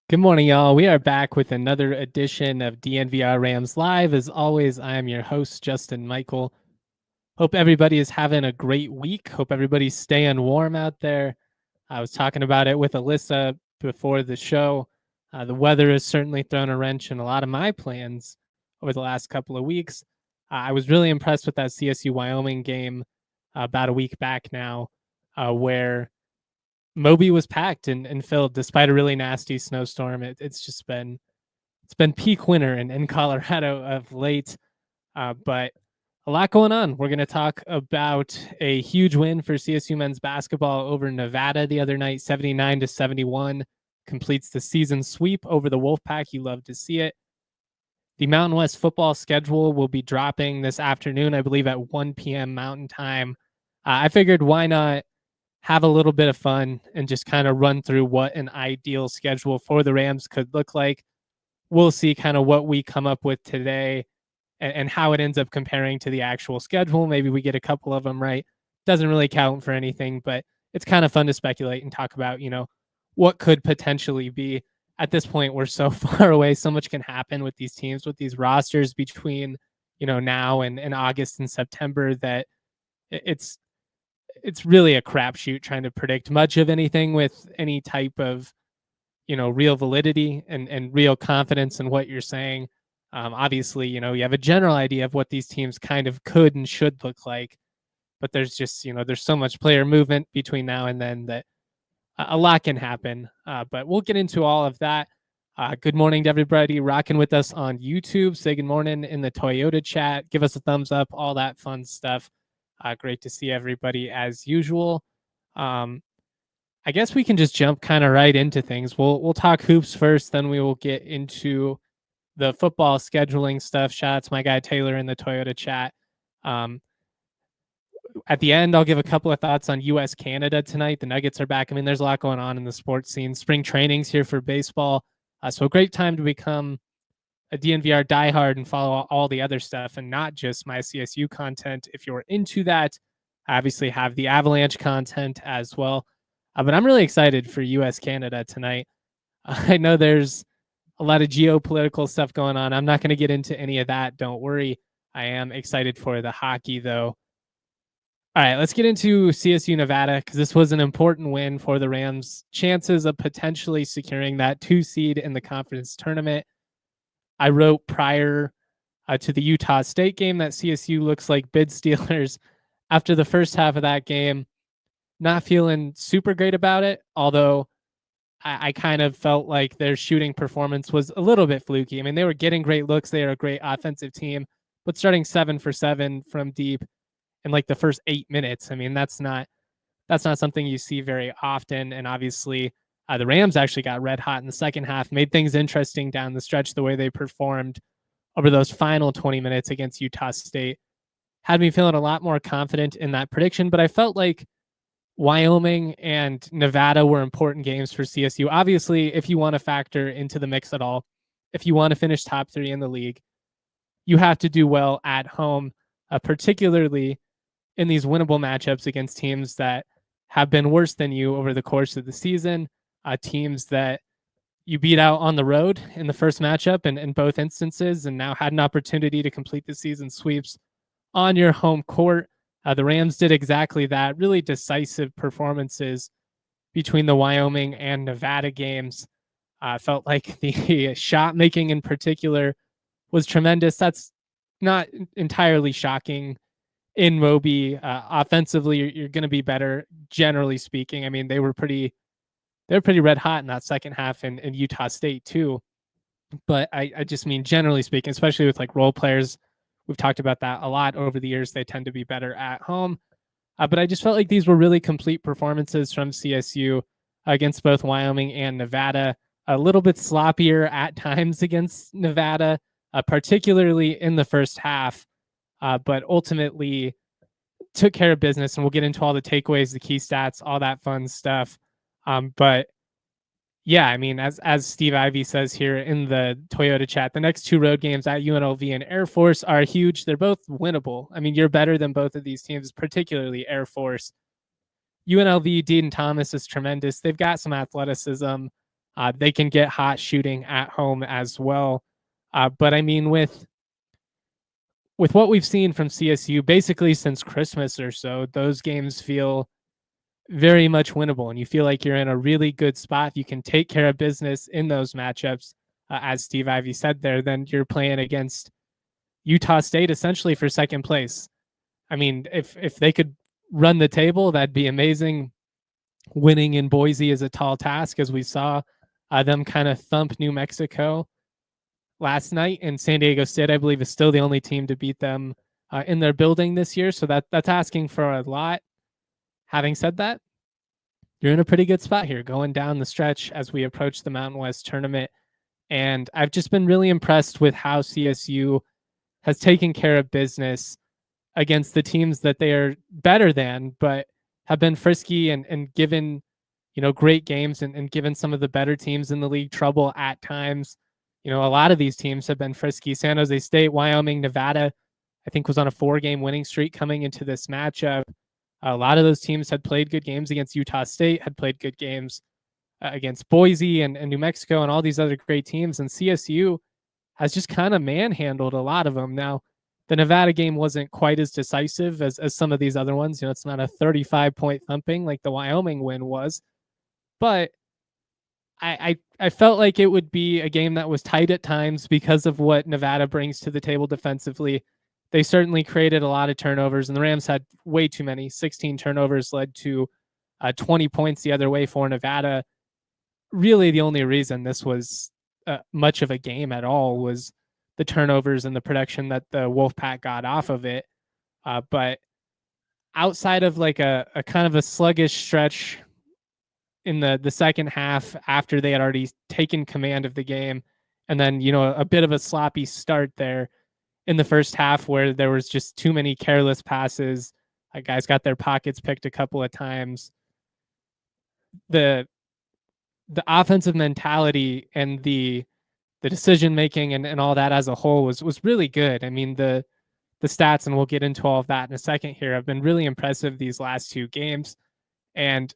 Good morning, y'all. We are back with another edition of DNVR Rams Live. As always, I am your host, Justin Michael. Hope everybody is having a great week. Hope everybody's staying warm out there. I was talking about it with Alyssa before the show. The weather has certainly thrown a wrench in a lot of my plans over the last couple of weeks. I was really impressed with that CSU Wyoming game about a week back now, where Moby was packed and filled despite a really nasty snowstorm. It's been peak winter in Colorado of late, but a lot going on. We're going to talk about a huge win for CSU men's basketball over Nevada the other night, 79-71, completes the season sweep over the Wolfpack. You love to see it. The Mountain West football schedule will be dropping this afternoon, I believe at 1 p.m. Mountain Time. I figured why not have a little bit of fun and just kind of run through what an ideal schedule for the Rams could look like. We'll see kind of what we come up with today and how it ends up comparing to the actual schedule. Maybe we get a couple of them right. Doesn't really count for anything, but it's kind of fun to speculate and talk about, what could potentially be. At this point, we're so far away. So much can happen with these teams, with these rosters between, now and August and September, that it's really a crapshoot trying to predict much of anything with any type of, real validity and real confidence in what you're saying. Obviously, you have a general idea of what these teams kind of could and should look like, but there's just, there's so much player movement between now and then that a lot can happen. But we'll get into all of that. Good morning to everybody rocking with us on YouTube. Say good morning in the Toyota chat. Give us a thumbs up, all that fun stuff. Great to see everybody as usual. I guess we can just jump kind of right into things. We'll talk hoops first, then we will get into the football scheduling stuff. Shout out to my guy Taylor in the Toyota chat. At the end, I'll give a couple of thoughts on US Canada tonight. The Nuggets are back. I mean, there's a lot going on in the sports scene. Spring training's here for baseball. So a great time to become a DNVR diehard and follow all the other stuff and not just my CSU content. If you're into that, I obviously have the Avalanche content as well. But I'm really excited for US Canada tonight. I know there's a lot of geopolitical stuff going on. I'm not going to get into any of that. Don't worry. I am excited for the hockey, though. All right, let's get into CSU-Nevada because this was an important win for the Rams' chances of potentially securing that 2 seed in the conference tournament. I wrote prior to the Utah State game that CSU looks like bid stealers after the first half of that game. Not feeling super great about it, although I kind of felt like their shooting performance was a little bit fluky. I mean, they were getting great looks. They are a great offensive team, but starting 7 for 7 from deep in like the first 8 minutes, I mean, that's not something you see very often. And obviously, the Rams actually got red hot in the second half, made things interesting down the stretch the way they performed over those final 20 minutes against Utah State. Had me feeling a lot more confident in that prediction, but I felt like Wyoming and Nevada were important games for CSU. Obviously, if you want to factor into the mix at all, if you want to finish top 3 in the league, you have to do well at home, particularly in these winnable matchups against teams that have been worse than you over the course of the season, teams that you beat out on the road in the first matchup and in both instances, and now had an opportunity to complete the season sweeps on your home court. The Rams did exactly that. Really decisive performances between the Wyoming and Nevada games. Felt like the shot making in particular was tremendous. That's not entirely shocking in Moby. Offensively, you're going to be better, generally speaking. I mean, they were pretty red hot in that second half in Utah State too. But I just mean, generally speaking, especially with like role players, we've talked about that a lot over the years. They tend to be better at home. But I just felt like these were really complete performances from CSU against both Wyoming and Nevada. a little bit sloppier at times against Nevada, particularly in the first half, but ultimately took care of business. And we'll get into all the takeaways, the key stats, all that fun stuff. But yeah, I mean, as Steve Ivey says here in the Toyota chat, the next 2 road games at UNLV and Air Force are huge. They're both winnable. I mean, you're better than both of these teams, particularly Air Force. UNLV, Dean Thomas is tremendous. They've got some athleticism. They can get hot shooting at home as well. But I mean, with what we've seen from CSU basically since Christmas or so, those games feel very much winnable, and you feel like you're in a really good spot. You can take care of business in those matchups, as Steve Ivey said there. Then you're playing against Utah State essentially for second place. I mean, if they could run the table, that'd be amazing. Winning in Boise is a tall task, as we saw them kind of thump New Mexico last night. And San Diego State, I believe, is still the only team to beat them in their building this year. So that's asking for a lot. Having said that, you're in a pretty good spot here going down the stretch as we approach the Mountain West tournament. And I've just been really impressed with how CSU has taken care of business against the teams that they are better than, but have been frisky and given, great games and given some of the better teams in the league trouble at times. A lot of these teams have been frisky. San Jose State, Wyoming, Nevada, I think was on a 4-game winning streak coming into this matchup. A lot of those teams had played good games against Utah State, had played good games against Boise and New Mexico and all these other great teams. And CSU has just kind of manhandled a lot of them. Now, the Nevada game wasn't quite as decisive as some of these other ones. It's not a 35-point thumping like the Wyoming win was. But I felt like it would be a game that was tight at times because of what Nevada brings to the table defensively. They certainly created a lot of turnovers, and the Rams had way too many. 16 turnovers led to 20 points the other way for Nevada. Really, the only reason this was much of a game at all was the turnovers and the production that the Wolfpack got off of it. But outside of like a kind of a sluggish stretch in the second half after they had already taken command of the game, and then, a bit of a sloppy start there in the first half where there was just too many careless passes. Guys got their pockets picked a couple of times. The offensive mentality and the decision making and all that as a whole was really good. I mean, the stats, and we'll get into all of that in a second here, have been really impressive these last 2 games. And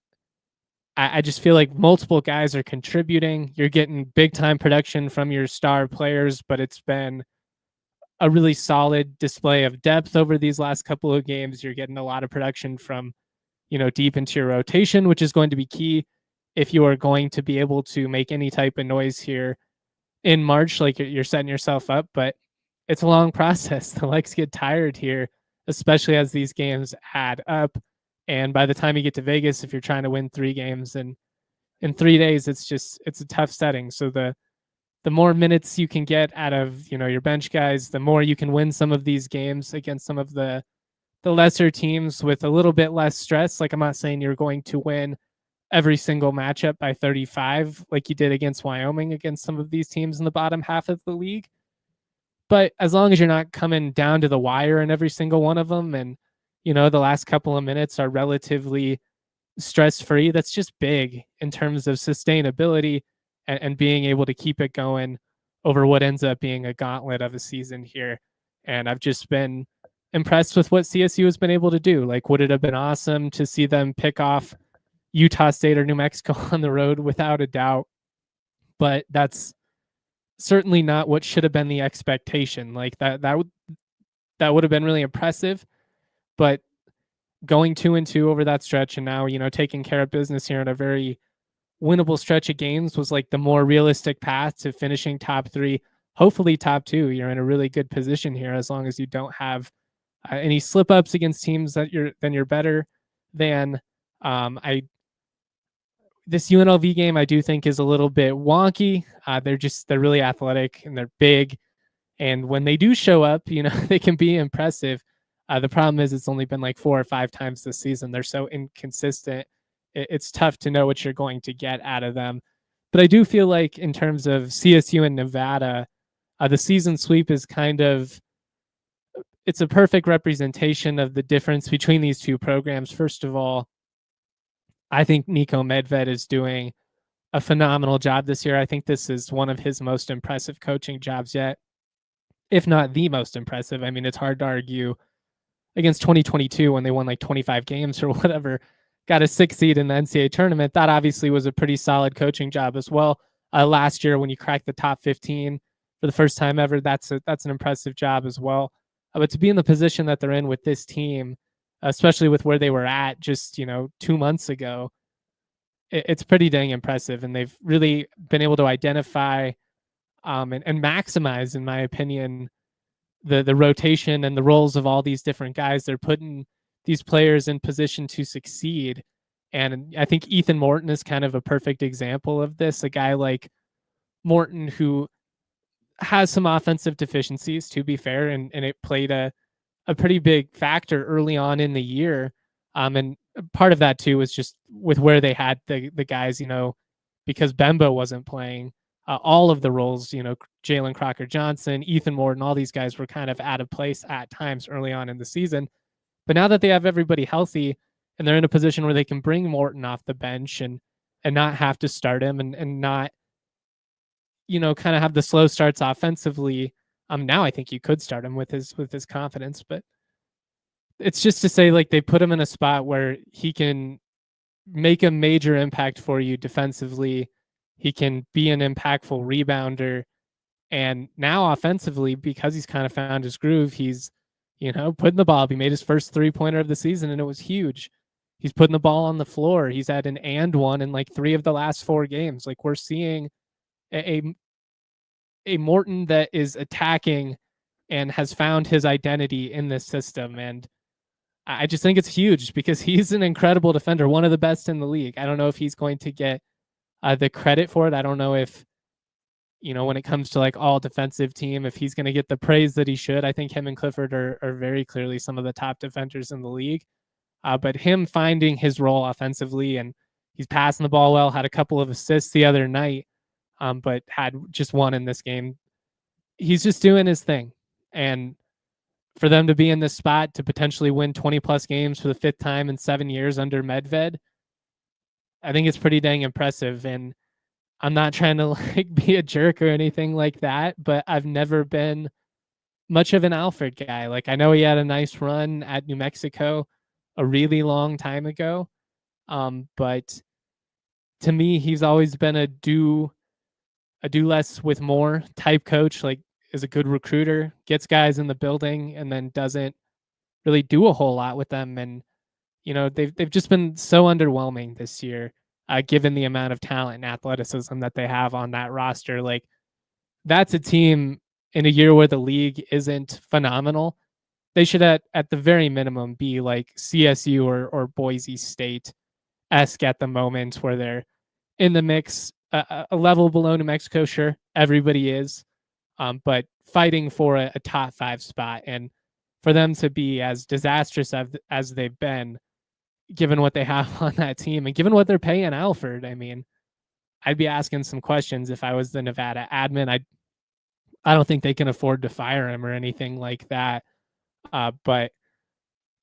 I just feel like multiple guys are contributing. You're getting big time production from your star players, but it's been a really solid display of depth over these last couple of games. You're getting a lot of production from, deep into your rotation, which is going to be key if you are going to be able to make any type of noise here in March. Like, you're setting yourself up, but it's a long process. The legs get tired here, especially as these games add up. And by the time you get to Vegas, if you're trying to win 3 games in 3 days, it's a tough setting. So the more minutes you can get out of, your bench guys, the more you can win some of these games against some of the lesser teams with a little bit less stress. Like, I'm not saying you're going to win every single matchup by 35 like you did against Wyoming, against some of these teams in the bottom half of the league. But as long as you're not coming down to the wire in every single one of them, and, the last couple of minutes are relatively stress-free, that's just big in terms of sustainability and being able to keep it going over what ends up being a gauntlet of a season here. And I've just been impressed with what CSU has been able to do. Like, would it have been awesome to see them pick off Utah State or New Mexico on the road? Without a doubt. But that's certainly not what should have been the expectation. Like, that would have been really impressive. But going 2-2 over that stretch, and now, taking care of business here in a very winnable stretch of games, was like the more realistic path to finishing top 3, hopefully top 2. You're in a really good position here as long as you don't have any slip ups against teams that you're better than. This UNLV game, I do think, is a little bit wonky. They're really athletic and they're big, and when they do show up, they can be impressive. The problem is it's only been like 4 or 5 times this season. They're so inconsistent. It's tough to know what you're going to get out of them. But I do feel like in terms of CSU and Nevada, the season sweep is it's a perfect representation of the difference between these two programs. First of all, I think Niko Medved is doing a phenomenal job this year. I think this is one of his most impressive coaching jobs yet, if not the most impressive. I mean, it's hard to argue against 2022 when they won like 25 games or whatever, got a 6th seed in the NCAA tournament. That obviously was a pretty solid coaching job as well. Last year when you cracked the top 15 for the first time ever, that's an impressive job as well. But to be in the position that they're in with this team, especially with where they were at just 2 months ago, it's pretty dang impressive. And they've really been able to identify and maximize, in my opinion, the rotation and the roles of all these different guys. They're putting these players in position to succeed. And I think Ethan Morton is kind of a perfect example of this. A guy like Morton who has some offensive deficiencies, to be fair, and it played a pretty big factor early on in the year. And part of that too was just with where they had the guys, because Bembo wasn't playing. All of the roles, Jalen Crocker-Johnson, Ethan Morton, all these guys were kind of out of place at times early on in the season. But now that they have everybody healthy and they're in a position where they can bring Morton off the bench and not have to start him and not, kind of have the slow starts offensively. Now I think you could start him with his confidence, but it's just to say, like, they put him in a spot where he can make a major impact for you defensively. He can be an impactful rebounder. And now offensively, because he's kind of found his groove, he's, putting the ball up. He made his first 3-pointer of the season, and it was huge. He's putting the ball on the floor. He's had an and one in like 3 of the last 4 games. Like, we're seeing a Morton that is attacking and has found his identity in this system. And I just think it's huge because he's an incredible defender, one of the best in the league. I don't know if he's going to get the credit for it. I don't know if, when it comes to like all defensive team, if he's going to get the praise that he should. I think him and Clifford are very clearly some of the top defenders in the league. But him finding his role offensively, and he's passing the ball well, had a couple of assists the other night, but had just one in this game. He's just doing his thing. And for them to be in this spot to potentially win 20 plus games for the 5th time in 7 years under Medved, I think it's pretty dang impressive. And I'm not trying to like be a jerk or anything like that, but I've never been much of an Alfred guy. Like, I know he had a nice run at New Mexico a really long time ago. But to me, he's always been a do less with more type coach. Like, is a good recruiter, gets guys in the building, and then doesn't really do a whole lot with them. And, they've just been so underwhelming this year, given the amount of talent and athleticism that they have on that roster. Like, that's a team in a year where the league isn't phenomenal. They should at the very minimum be like CSU or Boise State-esque at the moment, where they're in the mix, a level below New Mexico. Sure, everybody is. But fighting for a top 5 spot, and for them to be as disastrous as they've been, given what they have on that team and given what they're paying Alfred, I mean, I'd be asking some questions if I was the Nevada admin. I don't think they can afford to fire him or anything like that. But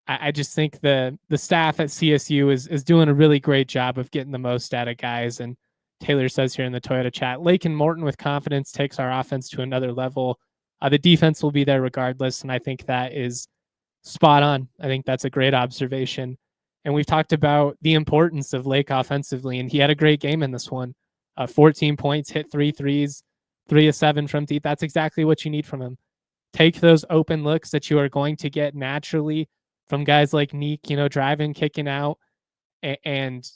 I just think the staff at CSU is doing a really great job of getting the most out of guys. And Taylor says here in the Toyota chat, Lake and Morton with confidence takes our offense to another level. The defense will be there regardless, and I think that is spot on. I think that's a great observation. And we've talked about the importance of Lake offensively, and he had a great game in this one. 14 points, hit 3 threes, 3 of 7 from deep. That's exactly what you need from him. Take those open looks that you are going to get naturally from guys like Neek, driving, kicking out, and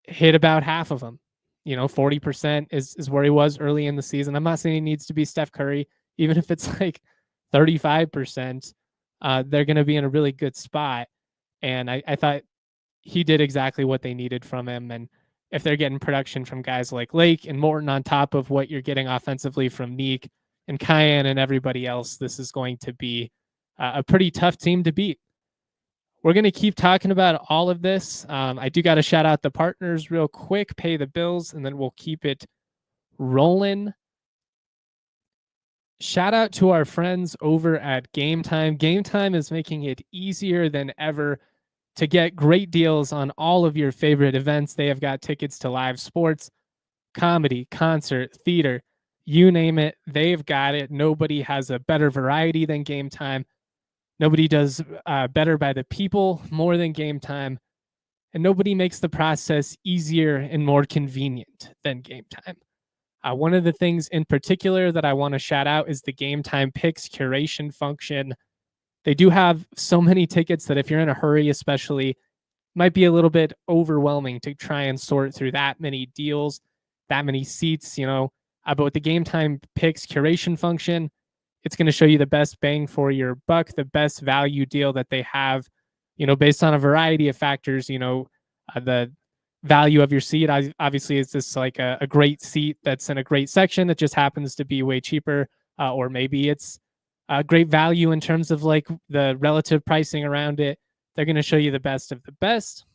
hit about half of them. 40% is where he was early in the season. I'm not saying he needs to be Steph Curry, even if it's like 35%. They're going to be in a really good spot. And I thought he did exactly what they needed from him. And if they're getting production from guys like Lake and Morton on top of what you're getting offensively from Neek and Cayenne and everybody else, this is going to be a pretty tough team to beat. We're going to keep talking about all of this. I do got to shout out the partners real quick, pay the bills, and then we'll keep it rolling. Shout out to our friends over at Game Time. Game Time is making it easier than ever to get great deals on all of your favorite events. They have got tickets to live sports, comedy, concert, theater, you name it. They've got it. Nobody has a better variety than Game Time. Nobody does better by the people more than Game Time. And nobody makes the process easier and more convenient than Game Time. One of the things in particular that I want to shout out is the Game Time Picks curation function. They do have so many tickets that if you're in a hurry, especially, might be a little bit overwhelming to try and sort through that many deals, that many seats, but with the Game Time Picks curation function, it's going to show you the best bang for your buck, the best value deal that they have, based on a variety of factors, the value of your seat. Obviously, is this like a great seat that's in a great section that just happens to be way cheaper, or maybe it's a great value in terms of like the relative pricing around it. They're going to show you the best of the best.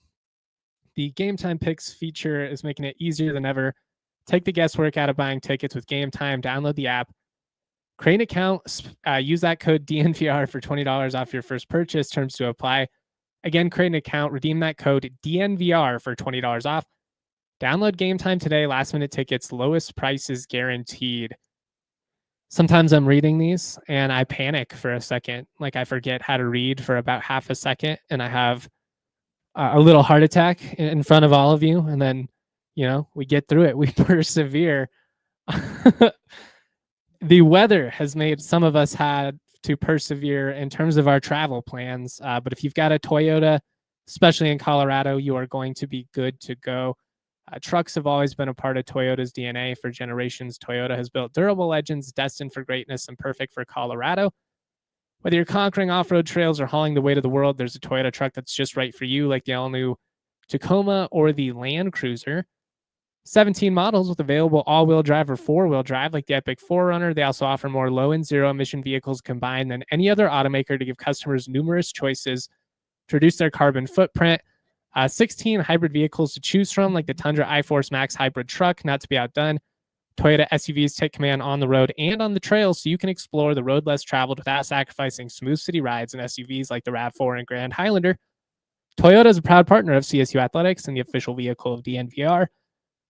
The Game Time Picks feature is making it easier than ever. Take the guesswork out of buying tickets with Game Time. Download the app, create an account, use that code DNVR for $20 off your first purchase. Terms to apply. Again, create an account, redeem that code DNVR for $20 off. Download Game Time today. Last minute tickets, lowest prices guaranteed. Sometimes I'm reading these and I panic for a second. Like I forget how to read for about half a second and I have a little heart attack in front of all of you. And then, we get through it. We persevere. The weather has made some of us had to persevere in terms of our travel plans. But if you've got a Toyota, especially in Colorado, you are going to be good to go. Trucks have always been a part of Toyota's DNA for generations. Toyota has built durable legends destined for greatness and perfect for Colorado. Whether you're conquering off-road trails or hauling the weight of the world, there's a Toyota truck that's just right for you, like the all-new Tacoma or the Land Cruiser. 17 models with available all-wheel drive or four-wheel drive, like the Epic 4Runner. They also offer more low and zero-emission vehicles combined than any other automaker to give customers numerous choices to reduce their carbon footprint. 16 hybrid vehicles to choose from, like the Tundra iForce Max hybrid truck, not to be outdone. Toyota SUVs take command on the road and on the trails, so you can explore the road less traveled without sacrificing smooth city rides in SUVs like the RAV4 and Grand Highlander. Toyota is a proud partner of CSU Athletics and the official vehicle of DNVR.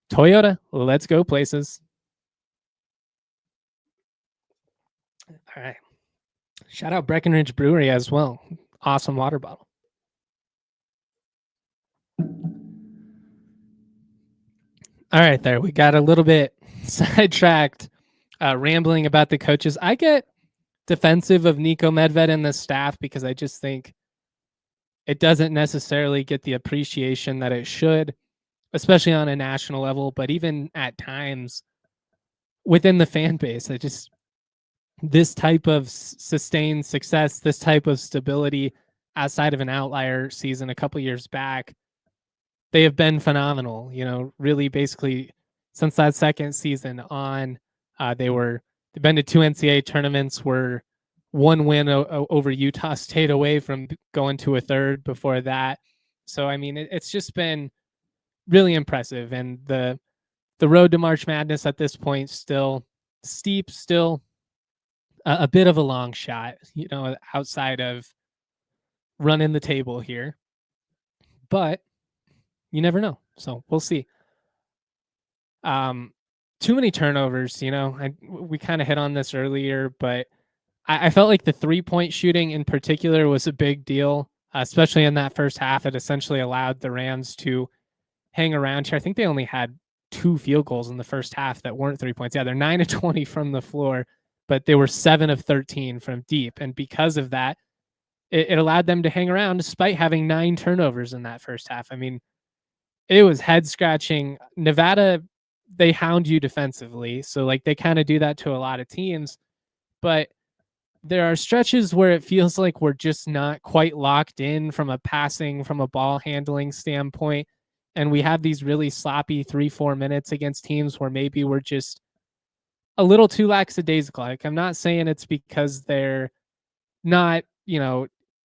Toyota, let's go places. All right. Shout out Breckenridge Brewery as well. Awesome water bottle. All right, there. We got a little bit sidetracked, rambling about the coaches. I get defensive of Nico Medved and the staff because I just think it doesn't necessarily get the appreciation that it should, especially on a national level, but even at times within the fan base. This type of sustained success, this type of stability outside of an outlier season a couple years back, they have been phenomenal. Really basically since that second season on, they've been to 2 NCAA tournaments, were one win over Utah State away from going to a third before that. So, I mean, it's just been really impressive. And the road to March Madness at this point, still steep, still a bit of a long shot, outside of running the table here. But you never know. So we'll see. Too many turnovers, we kind of hit on this earlier, but I felt like the 3-point shooting in particular was a big deal, especially in that first half. It essentially allowed the Rams to hang around here. I think they only had 2 field goals in the first half that weren't 3 points. Yeah, they're 9 of 20 from the floor, but they were 7 of 13 from deep. And because of that, it allowed them to hang around despite having 9 turnovers in that first half. I mean, it was head scratching. Nevada, they hound you defensively. So like they kind of do that to a lot of teams, but there are stretches where it feels like we're just not quite locked in from a passing, from a ball handling standpoint. And we have these really sloppy 3-4 minutes against teams where maybe we're just a little too lackadaisical. Like, I'm not saying it's because they're not,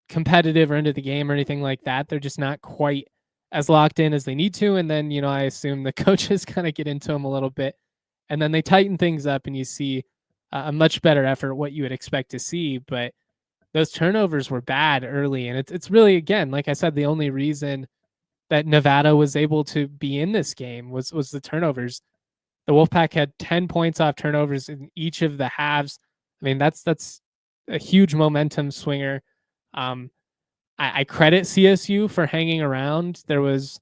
competitive or into the game or anything like that. They're just not quite as locked in as they need to. And then, I assume the coaches kind of get into them a little bit and then they tighten things up, and you see a much better effort, what you would expect to see. But those turnovers were bad early, and it's really, again, like I said, the only reason that Nevada was able to be in this game was the turnovers. The Wolfpack had 10 points off turnovers in each of the halves. I mean, that's a huge momentum swinger. Um, I credit CSU for hanging around. There was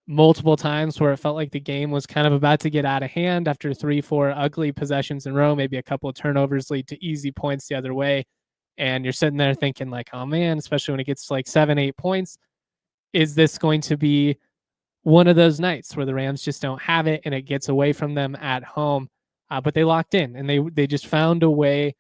multiple times where it felt like the game was kind of about to get out of hand after 3-4 ugly possessions in a row. Maybe a couple of turnovers lead to easy points the other way, and you're sitting there thinking like, oh man, especially when it gets to like 7-8 points, is this going to be one of those nights where the Rams just don't have it and it gets away from them at home? But they locked in, and they just found a way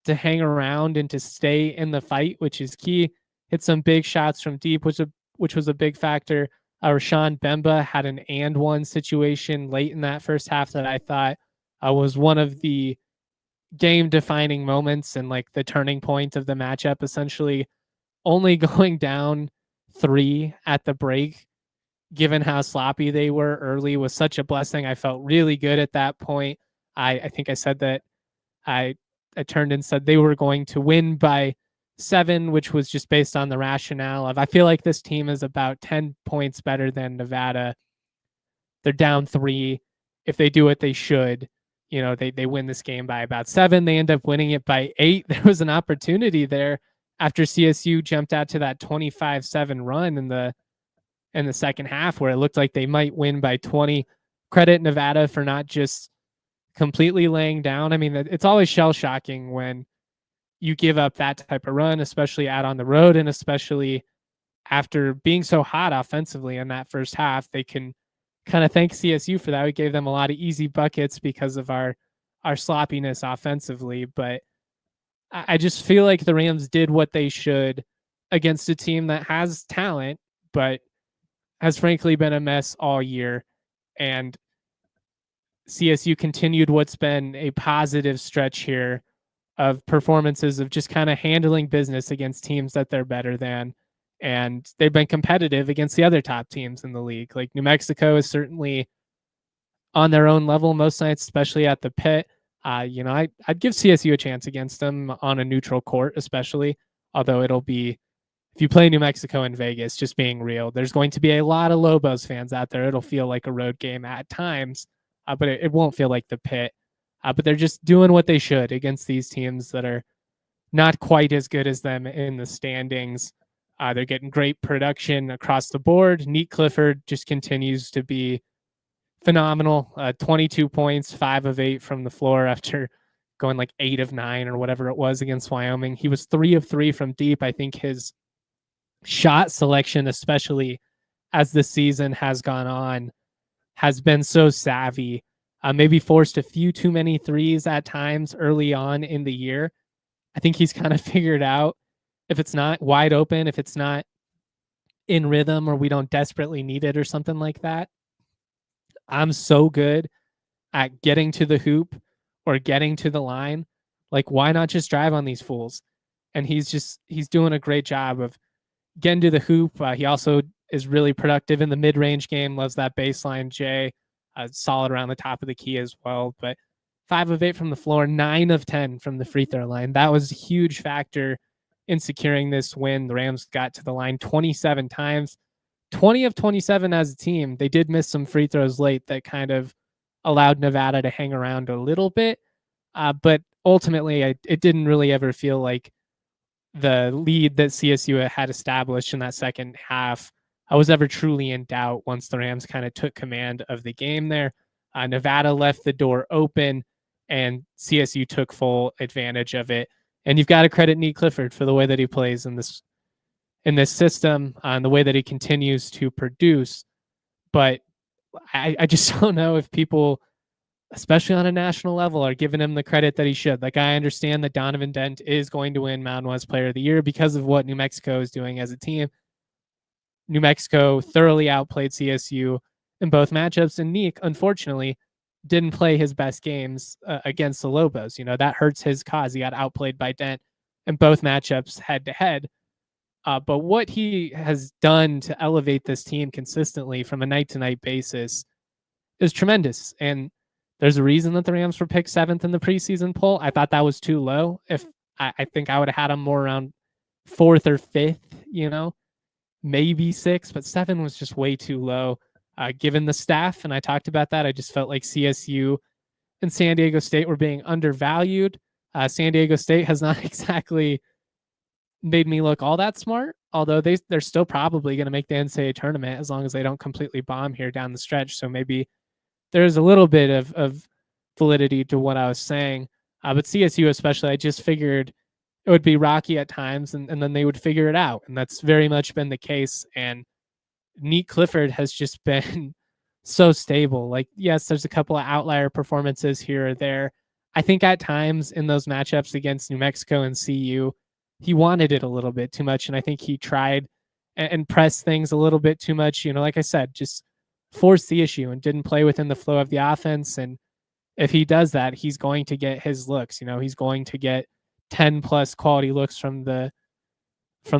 to hang around and to stay in the fight, which is key. Hit some big shots from deep, which was a big factor. Rashawn Bemba had an and one situation late in that first half that I thought was one of the game defining moments and like the turning point of the matchup, essentially only going down 3 at the break, given how sloppy they were early, was such a blessing. I felt really good at that point. I think I said that I turned and said they were going to win by 7, which was just based on the rationale of, I feel like this team is about 10 points better than Nevada. They're down 3. If they do what they should, they win this game by about 7. They end up winning it by 8. There was an opportunity there after CSU jumped out to that 25-7 run in the second half where it looked like they might win by 20. Credit Nevada for not just completely laying down. I mean, it's always shell shocking when you give up that type of run, especially out on the road, and especially after being so hot offensively in that first half. They can kind of thank CSU for that. We gave them a lot of easy buckets because of our sloppiness offensively, but I just feel like the Rams did what they should against a team that has talent, but has frankly been a mess all year. And CSU continued what's been a positive stretch here of performances of just kind of handling business against teams that they're better than. And they've been competitive against the other top teams in the league. Like New Mexico is certainly on their own level most nights, especially at the pit. I'd give CSU a chance against them on a neutral court, especially. Although it'll be, if you play New Mexico in Vegas, just being real, there's going to be a lot of Lobos fans out there. It'll feel like a road game at times, but it won't feel like the pit. But they're just doing what they should against these teams that are not quite as good as them in the standings. They're getting great production across the board. Neat Clifford just continues to be phenomenal. 22 points, 5 of 8 from the floor after going like 8 of 9 or whatever it was against Wyoming. He was 3 of 3 from deep. I think his shot selection, especially as the season has gone on, has been so savvy. Maybe forced a few too many threes at times early on in the year. I think he's kind of figured out, if it's not wide open, if it's not in rhythm, or we don't desperately need it or something like that, I'm so good at getting to the hoop or getting to the line. Like, why not just drive on these fools? And he's doing a great job of getting to the hoop. He also is really productive in the mid-range game, loves that baseline J, solid around the top of the key as well. But 5 of 8 from the floor, 9 of 10 from the free throw line. That was a huge factor in securing this win. The Rams got to the line 27 times, 20 of 27 as a team. They did miss some free throws late that kind of allowed Nevada to hang around a little bit. But ultimately, it didn't really ever feel like the lead that CSU had established in that second half I was ever truly in doubt once the Rams kind of took command of the game there. Nevada left the door open, and CSU took full advantage of it. And you've got to credit Neat Clifford for the way that he plays in this system, and the way that he continues to produce. But I just don't know if people, especially on a national level, are giving him the credit that he should. Like, I understand that Donovan Dent is going to win Mountain West Player of the Year because of what New Mexico is doing as a team. New Mexico thoroughly outplayed CSU in both matchups, and Neek, unfortunately, didn't play his best games against the Lobos. That hurts his cause. He got outplayed by Dent in both matchups head to head. But what he has done to elevate this team consistently from a night to night basis is tremendous. And There's a reason that the Rams were picked 7th in the preseason poll. I thought that was too low. If I think I would have had them more around 4th or 5th, maybe 6th, but 7 was just way too low. Given the staff, and I talked about that, I just felt like CSU and San Diego State were being undervalued. San Diego State has not exactly made me look all that smart, although they're still probably going to make the NCAA tournament as long as they don't completely bomb here down the stretch. So maybe there's a little bit of validity to what I was saying. But CSU especially, I just figured it would be rocky at times, and then they would figure it out. And that's very much been the case. And Neat Clifford has just been so stable. Like, yes, there's a couple of outlier performances here or there. I think at times in those matchups against New Mexico and CU, he wanted it a little bit too much. And I think he tried and pressed things a little bit too much. Like I said, just forced the issue and didn't play within the flow of the offense. And if he does that, he's going to get his looks. He's going to get 10 plus quality looks from the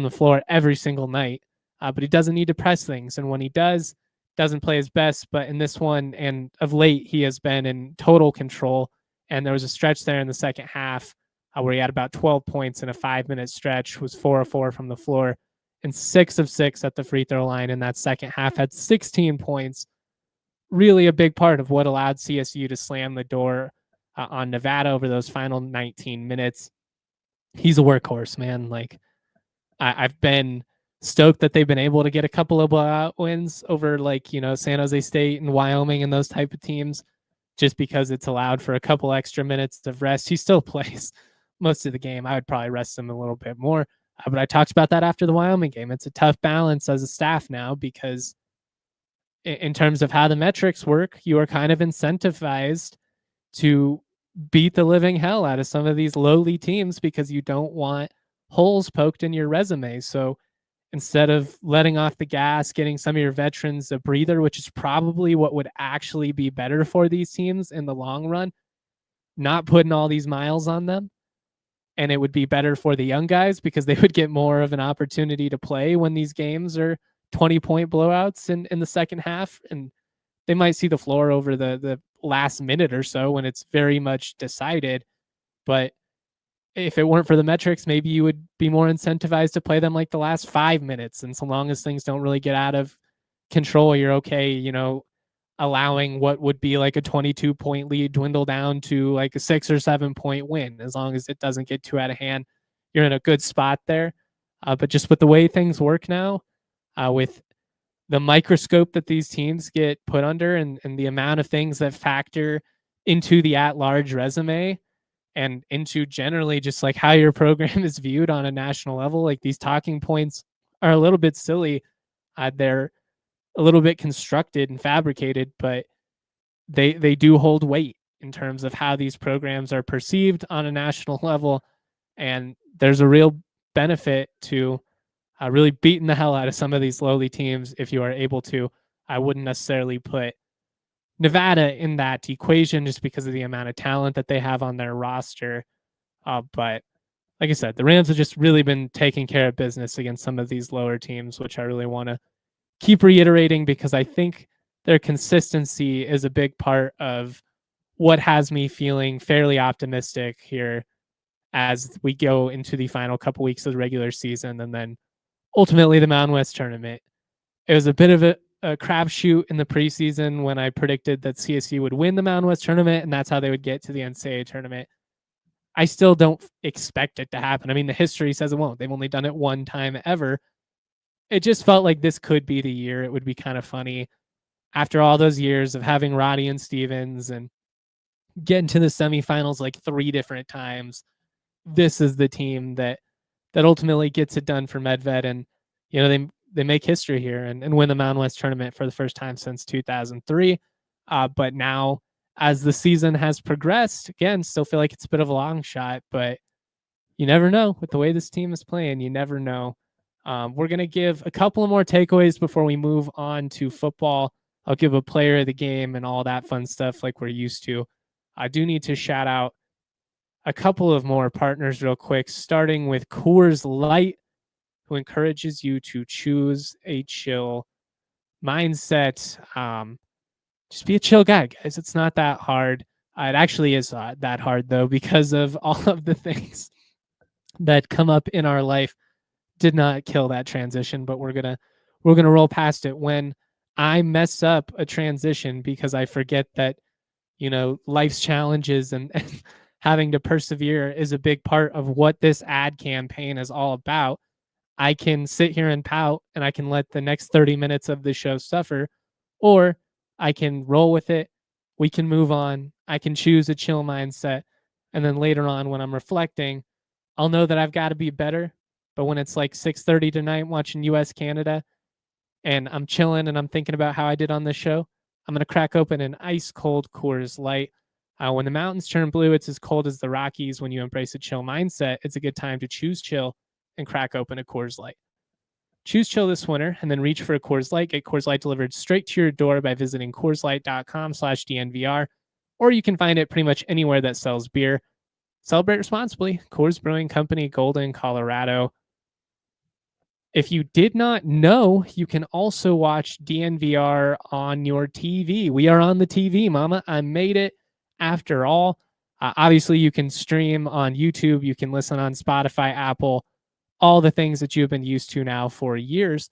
floor every single night. But he doesn't need to press things. And when he doesn't play his best. But in this one, and of late, he has been in total control. And there was a stretch there in the second half where he had about 12 points in a 5-minute stretch, was 4 of 4 from the floor, and 6 of 6 at the free throw line in that second half, had 16 points. Really a big part of what allowed CSU to slam the door on Nevada over those final 19 minutes. He's a workhorse, man. Like, I've been stoked that they've been able to get a couple of blowout wins over San Jose State and Wyoming and those type of teams, just because it's allowed for a couple extra minutes of rest. He still plays most of the game. I would probably rest him a little bit more. But I talked about that after the Wyoming game. It's a tough balance as a staff now, because in terms of how the metrics work, you are kind of incentivized to beat the living hell out of some of these lowly teams because you don't want holes poked in your resume. So instead of letting off the gas, getting some of your veterans a breather, which is probably what would actually be better for these teams in the long run, not putting all these miles on them. And it would be better for the young guys because they would get more of an opportunity to play when these games are 20-point blowouts in the second half. And they might see the floor over the last minute or so when it's very much decided. But if it weren't for the metrics, maybe you would be more incentivized to play them like the last 5 minutes. And so long as things don't really get out of control, you're okay, allowing what would be like a 22-point lead dwindle down to like a 6 or 7-point win. As long as it doesn't get too out of hand, you're in a good spot there. But just with the way things work now, with the microscope that these teams get put under and the amount of things that factor into the at-large resume and into generally just like how your program is viewed on a national level, like these talking points are a little bit silly. They're a little bit constructed and fabricated, but they do hold weight in terms of how these programs are perceived on a national level. And there's a real benefit to really beating the hell out of some of these lowly teams if you are able to. I wouldn't necessarily put Nevada in that equation just because of the amount of talent that they have on their roster. But like I said, the Rams have just really been taking care of business against some of these lower teams, which I really want to keep reiterating because I think their consistency is a big part of what has me feeling fairly optimistic here as we go into the final couple weeks of the regular season and then ultimately the Mountain West tournament. It was a bit of a crapshoot in the preseason when I predicted that CSU would win the Mountain West tournament and that's how they would get to the NCAA tournament. I still don't expect it to happen. I mean, the history says it won't. They've only done it one time ever. It just felt like this could be the year. It would be kind of funny after all those years of having Roddy and Stevens and getting to the semifinals like 3 different times. This is the team that ultimately gets it done for Medved. And, they make history here and win the Mountain West tournament for the first time since 2003. But now as the season has progressed, again, still feel like it's a bit of a long shot, but you never know with the way this team is playing. You never know. We're going to give a couple of more takeaways before we move on to football. I'll give a player of the game and all that fun stuff like we're used to. I do need to shout out a couple of more partners real quick, starting with Coors Light, who encourages you to choose a chill mindset. just be a chill guy, guys. It's not that hard. It actually is that hard though, because of all of the things that come up in our life. Did not kill that transition, but we're gonna roll past it. When I mess up a transition because I forget that, life's challenges and having to persevere is a big part of what this ad campaign is all about. I can sit here and pout and I can let the next 30 minutes of the show suffer, or I can roll with it. We can move on. I can choose a chill mindset. And then later on, when I'm reflecting, I'll know that I've got to be better. But when it's like 6:30 tonight watching US Canada and I'm chilling and I'm thinking about how I did on this show, I'm going to crack open an ice cold Coors Light. When the mountains turn blue, it's as cold as the Rockies. When you embrace a chill mindset, it's a good time to choose chill and crack open a Coors Light. Choose chill this winter and then reach for a Coors Light. Get Coors Light delivered straight to your door by visiting CoorsLight.com/DNVR, or you can find it pretty much anywhere that sells beer. Celebrate responsibly. Coors Brewing Company, Golden, Colorado. If you did not know, you can also watch DNVR on your TV. We are on the TV, mama. I made it after all. Obviously, you can stream on YouTube. You can listen on Spotify, Apple, all the things that you've been used to now for years.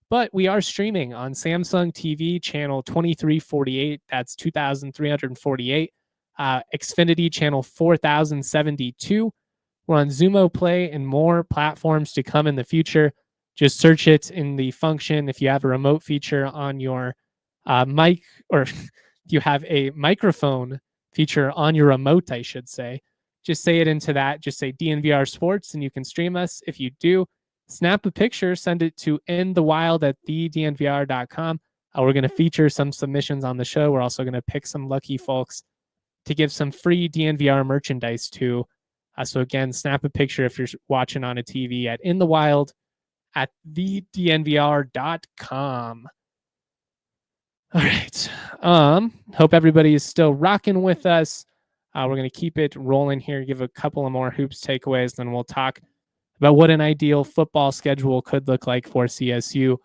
But we are streaming on Samsung TV channel 2348. That's 2348. Xfinity channel 4072. We're on Xumo Play and more platforms to come in the future. Just search it in the function. If you have a remote feature on your mic, or if you have a microphone feature on your remote, I should say, just say it into that. Just say DNVR Sports and you can stream us. If you do, snap a picture, send it to inthewild@thednvr.com. We're going to feature some submissions on the show. We're also going to pick some lucky folks to give some free DNVR merchandise to. So again, snap a picture if you're watching on a TV at inthewild@thednvr.com. All right. Hope everybody is still rocking with us. We're going to keep it rolling here, give a couple of more hoops takeaways, then we'll talk about what an ideal football schedule could look like for CSU.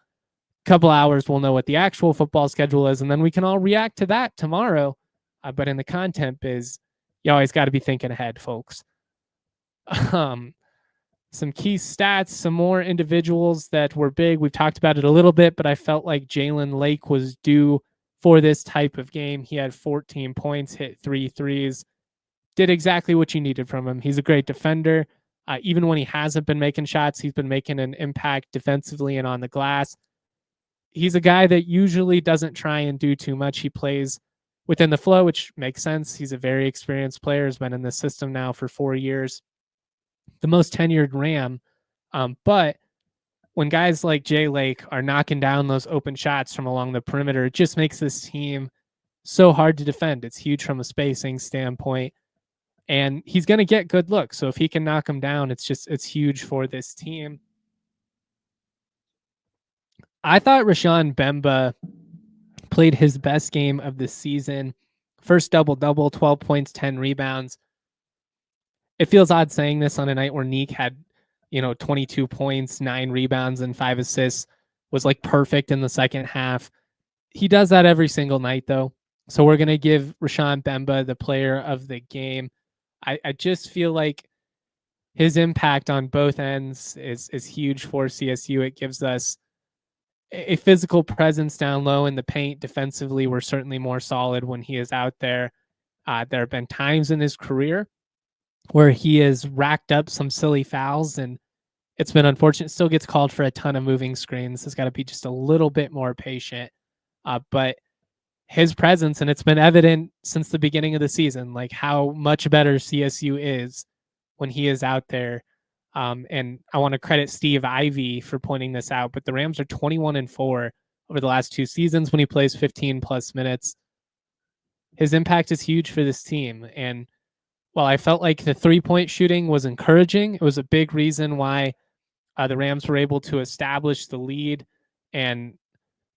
Couple hours, we'll know what the actual football schedule is, and then we can all react to that tomorrow. But in the content biz, you always got to be thinking ahead, folks. Some key stats, some more individuals that were big. We've talked about it a little bit, but I felt like Jalen Lake was due for this type of game. He had 14 points, hit 3 threes, did exactly what you needed from him. He's a great defender. Even when he hasn't been making shots, he's been making an impact defensively and on the glass. He's a guy that usually doesn't try and do too much. He plays within the flow, which makes sense. He's a very experienced player, has been in the system now for 4 years. The most tenured Ram. But when guys like Jay Lake are knocking down those open shots from along the perimeter, it just makes this team so hard to defend. It's huge from a spacing standpoint. And he's going to get good looks. So if he can knock them down, it's huge for this team. I thought Rashawn Bemba played his best game of the season. First double-double, 12 points, 10 rebounds. It feels odd saying this on a night where Neek had, 22 points, 9 rebounds, and 5 assists, was like perfect in the second half. He does that every single night, though. So we're going to give Rashawn Bemba the player of the game. I just feel like his impact on both ends is huge for CSU. It gives us a physical presence down low in the paint. Defensively, we're certainly more solid when he is out there. There have been times in his career where he has racked up some silly fouls, and it's been unfortunate. Still gets called for a ton of moving screens. Has got to be just a little bit more patient. But his presence, and it's been evident since the beginning of the season, like how much better CSU is when he is out there. And I want to credit Steve Ivey for pointing this out, but the Rams are 21-4 over the last 2 seasons when he plays 15 plus minutes. His impact is huge for this team. And while I felt like the 3-point shooting was encouraging, it was a big reason why the Rams were able to establish the lead. And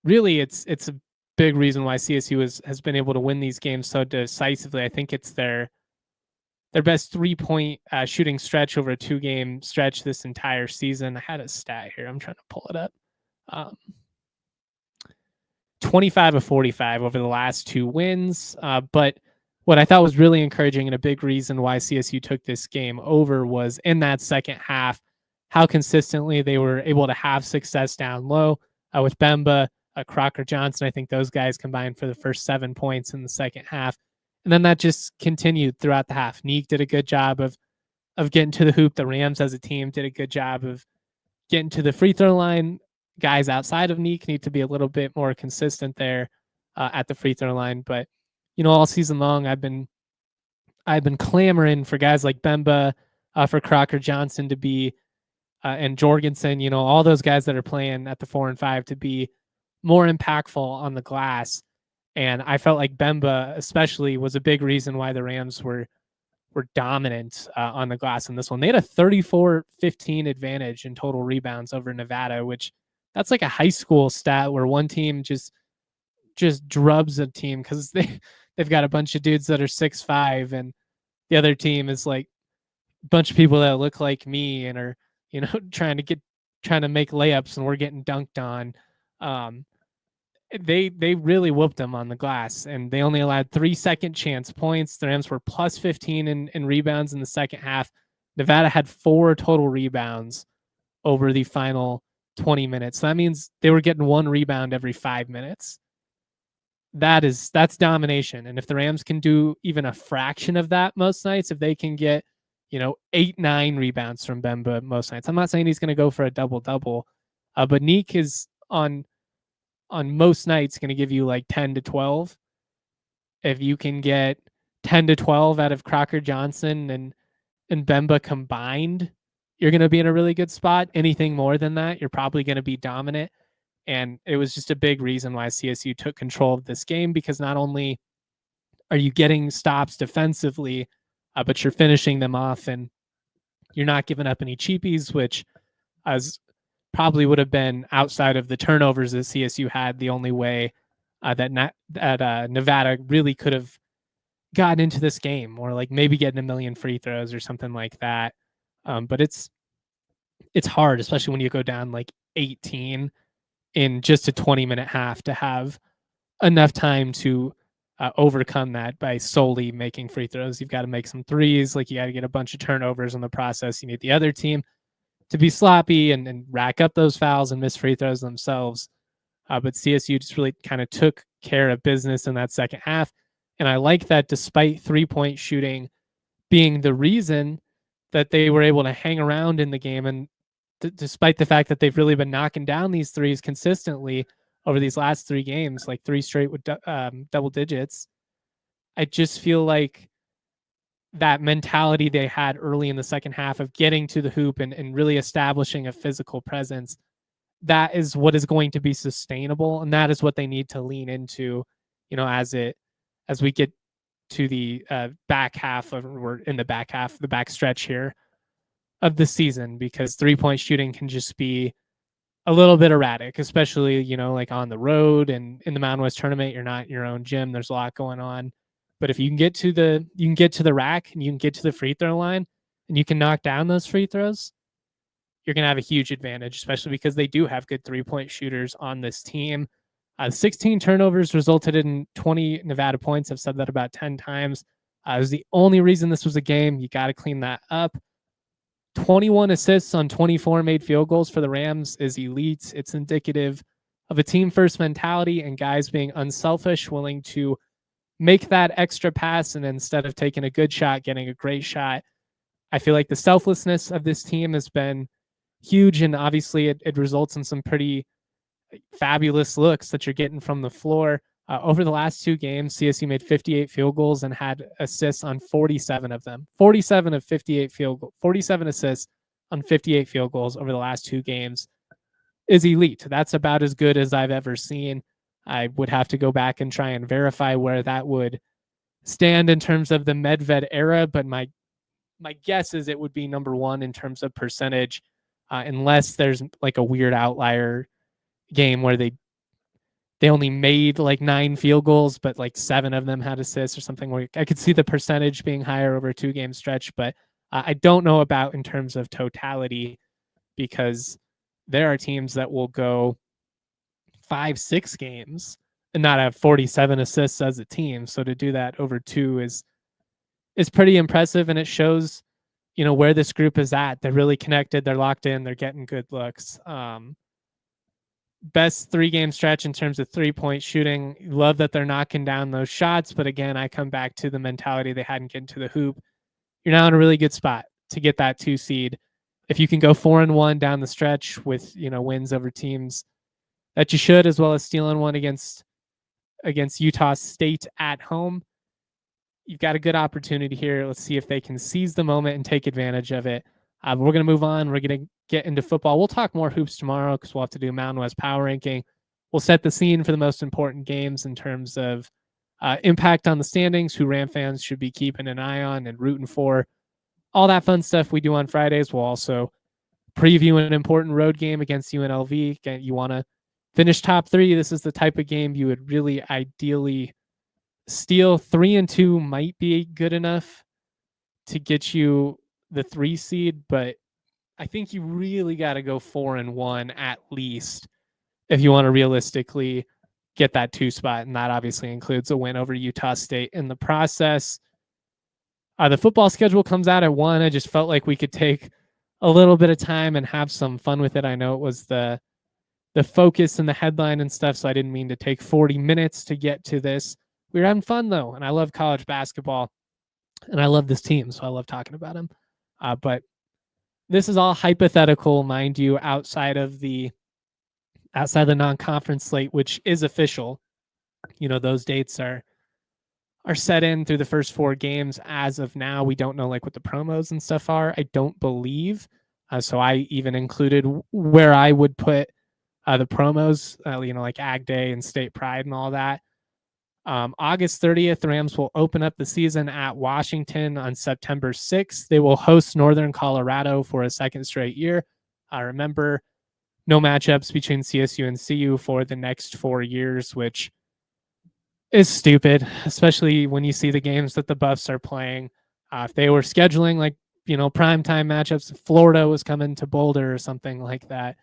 really, it's a big reason why CSU has been able to win these games so decisively. I think it's their best 3-point shooting stretch over a 2-game stretch this entire season. I had a stat here. I'm trying to pull it up. 25 of 45 over the last 2 wins. But what I thought was really encouraging and a big reason why CSU took this game over was in that second half, how consistently they were able to have success down low with Bemba, Crocker Johnson. I think those guys combined for the first 7 points in the second half. And then that just continued throughout the half. Neek did a good job of getting to the hoop. The Rams as a team did a good job of getting to the free throw line. Guys outside of Neek need to be a little bit more consistent there at the free throw line. But all season long, I've been clamoring for guys like Bemba, for Crocker Johnson to be, and Jorgensen. All those guys that are playing at the 4 and 5 to be more impactful on the glass. And I felt like Bemba, especially, was a big reason why the Rams were dominant on the glass in this one. They had a 34-15 advantage in total rebounds over Nevada, which that's like a high school stat where one team just drubs a team because they've got a bunch of dudes that are 6'5", and the other team is like a bunch of people that look like me and are trying to make layups, and we're getting dunked on. They really whooped them on the glass, and they only allowed 3 second chance points. The Rams were plus 15 in rebounds in the second half. Nevada had 4 total rebounds over the final 20 minutes. So that means they were getting 1 rebound every 5 minutes. That's domination. And if the Rams can do even a fraction of that most nights, if they can get 8-9 rebounds from Bemba most nights, I'm not saying he's going to go for a double-double, but Neek is on most nights going to give you like 10 to 12. If you can get 10 to 12 out of Crocker Johnson and Bemba combined, you're going to be in a really good spot. Anything more than that, you're probably going to be dominant. And it was just a big reason why CSU took control of this game, because not only are you getting stops defensively, but you're finishing them off, and you're not giving up any cheapies, which as probably would have been, outside of the turnovers that CSU had, the only way that Nevada really could have gotten into this game, or like maybe getting a million free throws or something like that. But it's hard, especially when you go down like 18 in just a 20-minute half, to have enough time to overcome that by solely making free throws. You've got to make some threes, like you got to get a bunch of turnovers in the process. You need the other team to be sloppy and rack up those fouls and miss free throws themselves. But CSU just really kind of took care of business in that second half. And I like that, despite 3-point shooting being the reason that they were able to hang around in the game, and despite the fact that they've really been knocking down these threes consistently over these last 3 games, like 3 straight with double digits, I just feel like that mentality they had early in the second half of getting to the hoop and really establishing a physical presence, that is what is going to be sustainable. And that is what they need to lean into, as we get to the back half the back stretch here of the season, because 3-point shooting can just be a little bit erratic, especially, like on the road and in the Mountain West tournament. You're not in your own gym. There's a lot going on. But if you can get to the rack and you can get to the free throw line and you can knock down those free throws, you're going to have a huge advantage, especially because they do have good 3-point shooters on this team. 16 turnovers resulted in 20 Nevada points. I've said that about 10 times. It was the only reason this was a game. You got to clean that up. 21 assists on 24 made field goals for the Rams is elite. It's indicative of a team-first mentality and guys being unselfish, willing to make that extra pass, and instead of taking a good shot, getting a great shot. I feel like the selflessness of this team has been huge, and obviously it results in some pretty fabulous looks that you're getting from the floor. Over the last 2 games, CSU made 58 field goals and had assists on 47 of them. 47 assists on 58 field goals over the last 2 games is elite. That's about as good as I've ever seen. I would have to go back and try and verify where that would stand in terms of the Medved era, but my guess is it would be number 1 in terms of percentage, unless there's like a weird outlier game where they only made like 9 field goals, but like 7 of them had assists or something, where I could see the percentage being higher over a 2-game stretch. But I don't know about in terms of totality, because there are teams that will go 5-6 games and not have 47 assists as a team. So to do that over 2 is pretty impressive, and it shows, where this group is at. They're really connected. They're locked in. They're getting good looks. Best 3-game stretch in terms of 3-point shooting. Love that they're knocking down those shots, but again, I come back to the mentality they hadn't get into the hoop. You're now in a really good spot to get that 2 seed. If you can go 4-1 down the stretch with, wins over teams that you should, as well as stealing one against Utah State at home, you've got a good opportunity here. Let's see if they can seize the moment and take advantage of it. But we're going to move on. We're going to get into football. We'll talk more hoops tomorrow because we'll have to do Mountain West power ranking. We'll set the scene for the most important games in terms of impact on the standings, who Ram fans should be keeping an eye on and rooting for. All that fun stuff we do on Fridays. We'll also preview an important road game against UNLV. Again, you want to finish top 3. This is the type of game you would really ideally steal. 3-2 might be good enough to get you the 3 seed, but I think you really got to go 4-1 at least if you want to realistically get that 2 spot, and that obviously includes a win over Utah State in the process. The football schedule comes out at 1. I just felt like we could take a little bit of time and have some fun with it. I know it was the focus and the headline and stuff, so I didn't mean to take 40 minutes to get to this. We were having fun though, and I love college basketball, and I love this team, so I love talking about them. But this is all hypothetical, mind you, outside of the non-conference slate, which is official. Those dates are set in through the first 4 games as of now. We don't know like what the promos and stuff are. I don't believe. So I even included where I would put the promos, like Ag Day and State Pride and all that. August 30th, the Rams will open up the season at Washington on September 6th. They will host Northern Colorado for a second straight year. Remember, no matchups between CSU and CU for the next 4 years, which is stupid, especially when you see the games that the Buffs are playing. If they were scheduling like, primetime matchups, if Florida was coming to Boulder or something like that,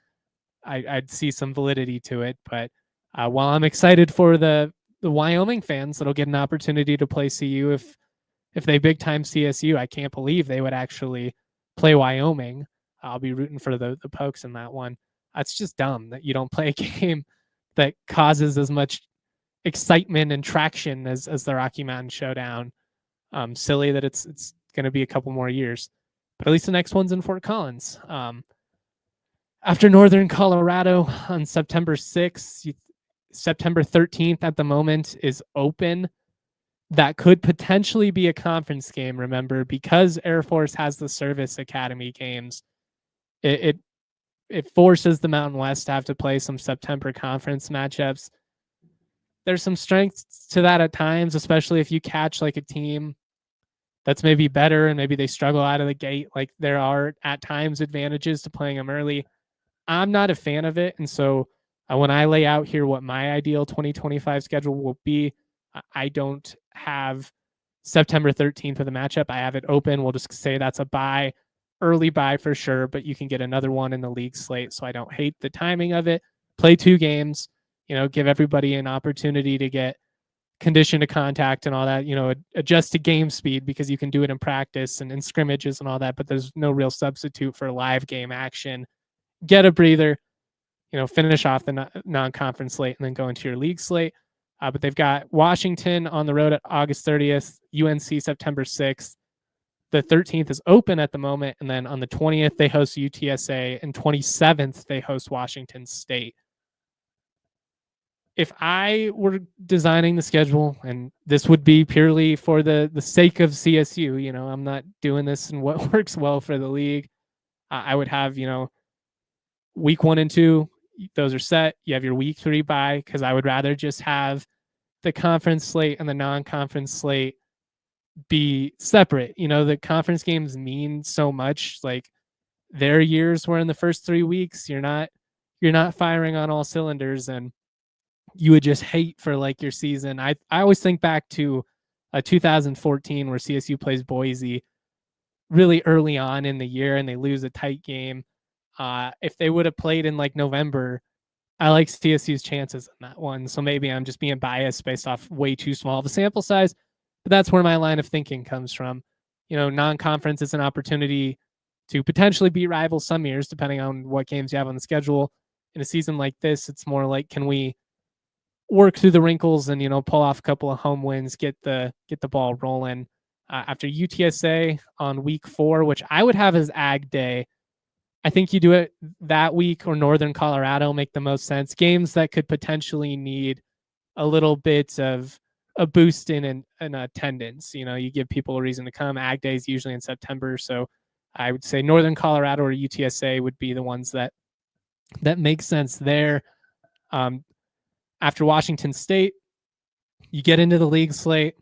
I'd see some validity to it. But while I'm excited for the Wyoming fans that'll get an opportunity to play CU if they big time CSU, I can't believe they would actually play Wyoming. I'll be rooting for the Pokes in that one. It's just dumb that you don't play a game that causes as much excitement and traction as the Rocky Mountain Showdown. Silly that it's going to be a couple more years, but at least the next one's in Fort Collins. After Northern Colorado on September 6th, September 13th at the moment is open. That could potentially be a conference game, remember, because Air Force has the Service Academy games. It forces the Mountain West to have to play some September conference matchups. There's some strength to that at times, especially if you catch like a team that's maybe better and maybe they struggle out of the gate. Like there are at times advantages to playing them early. I'm not a fan of it. And so when I lay out here what my ideal 2025 schedule will be, I don't have September 13th for the matchup. I have it open. We'll just say that's a bye, early bye for sure, but you can get another one in the league slate. So I don't hate the timing of it. Play 2 games, give everybody an opportunity to get condition to contact and all that, adjust to game speed, because you can do it in practice and in scrimmages and all that, but there's no real substitute for live game action. Get a breather, finish off the non-conference slate and then go into your league slate. But they've got Washington on the road at August 30th, UNC September 6th. The 13th is open at the moment. And then on the 20th, they host UTSA, and 27th, they host Washington State. If I were designing the schedule, and this would be purely for the sake of CSU, I'm not doing this in what works well for the league. I would have, week 1 and 2, those are set. You have your week 3 bye, because I would rather just have the conference slate and the non-conference slate be separate. The conference games mean so much. Like their years where in the first 3 weeks you're not firing on all cylinders, and you would just hate for like your season. I always think back to 2014 where CSU plays Boise really early on in the year and they lose a tight game. If they would have played in like November, I like CSU's chances in that one. So maybe I'm just being biased based off way too small of a sample size, but that's where my line of thinking comes from. Non-conference is an opportunity to potentially beat rivals some years, depending on what games you have on the schedule. In a season like this, it's more like, can we work through the wrinkles and pull off a couple of home wins, get the ball rolling. After UTSA on week 4, which I would have as Ag Day, I think you do it that week, or Northern Colorado make the most sense. Games that could potentially need a little bit of a boost in attendance. You give people a reason to come. Ag Day is usually in September, so I would say Northern Colorado or UTSA would be the ones that make sense there. After Washington State, you get into the league slate.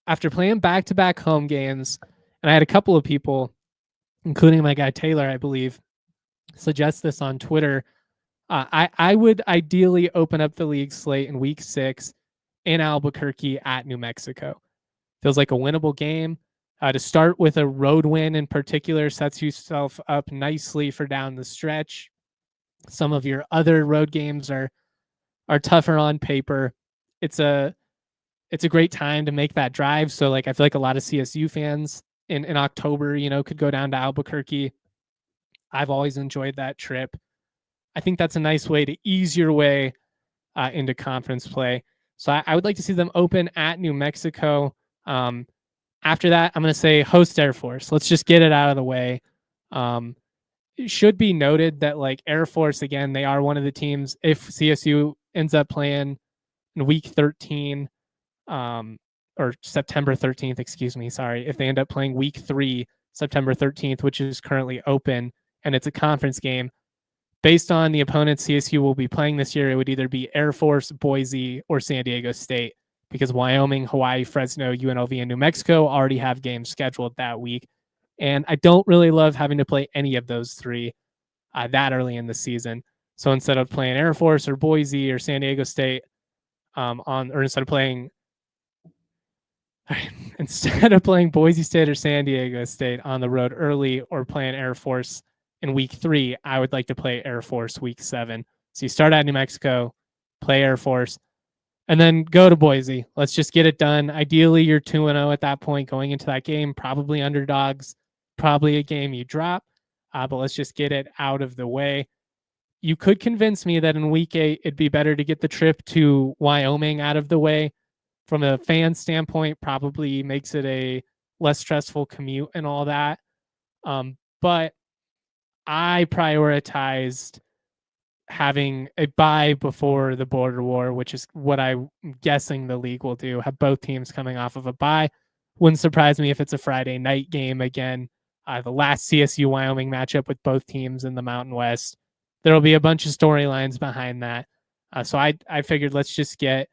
After playing back-to-back home games, and I had a couple of people, including my guy Taylor, I believe, suggest this on Twitter. I would ideally open up the league slate in week 6 in Albuquerque at New Mexico. Feels like a winnable game. To start with a road win in particular sets yourself up nicely for down the stretch. Some of your other road games are tougher on paper. It's a great time to make that drive. So I feel like a lot of CSU fans in October, could go down to Albuquerque. I've always enjoyed that trip. I think that's a nice way to ease your way into conference play. So I would like to see them open at New Mexico. After that, I'm going to say host Air Force. Let's just get it out of the way. It should be noted that Air Force, again, they are one of the teams, if CSU ends up playing in week 13, or September 13th, excuse me, sorry, if they end up playing week 3, September 13th, which is currently open, and it's a conference game, based on the opponents CSU will be playing this year, it would either be Air Force, Boise, or San Diego State, because Wyoming, Hawaii, Fresno, UNLV, and New Mexico already have games scheduled that week. And I don't really love having to play any of those 3 that early in the season. So instead of playing Air Force or Boise or San Diego State, instead of playing Boise State or San Diego State on the road early, or playing Air Force in week 3, I would like to play Air Force week 7. So you start at New Mexico, play Air Force, and then go to Boise. Let's just get it done. Ideally, you're 2-0 at that point going into that game, probably underdogs, probably a game you drop, but let's just get it out of the way. You could convince me that in week 8, it'd be better to get the trip to Wyoming out of the way. From a fan standpoint, probably makes it a less stressful commute and all that. But I prioritized having a bye before the border war, which is what I'm guessing the league will do, have both teams coming off of a bye. Wouldn't surprise me if it's a Friday night game again. The last CSU Wyoming matchup with both teams in the Mountain West. There'll be a bunch of storylines behind that. So I figured let's just get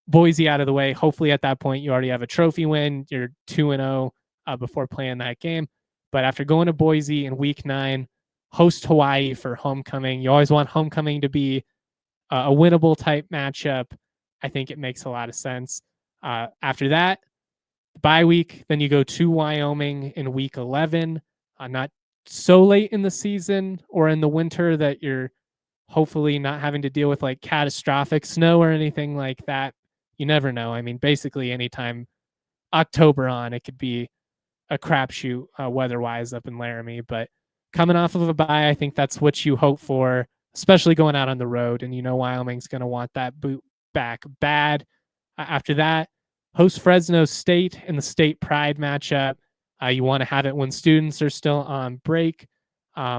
Boise out of the way. Hopefully at that point you already have a trophy win. You're 2-0 before playing that game. But after going to Boise in week 9, host Hawaii for homecoming. You always want homecoming to be a winnable type matchup. I think it makes a lot of sense. After that, bye week, then you go to Wyoming in week 11. Not so late in the season or in the winter that you're hopefully not having to deal with catastrophic snow or anything like that. You never know. I mean, basically anytime October on, it could be a crapshoot weather-wise up in Laramie. But coming off of a bye, I think that's what you hope for, especially going out on the road. And Wyoming's going to want that boot back bad. After that, host Fresno State in the state pride matchup. You want to have it when students are still on break,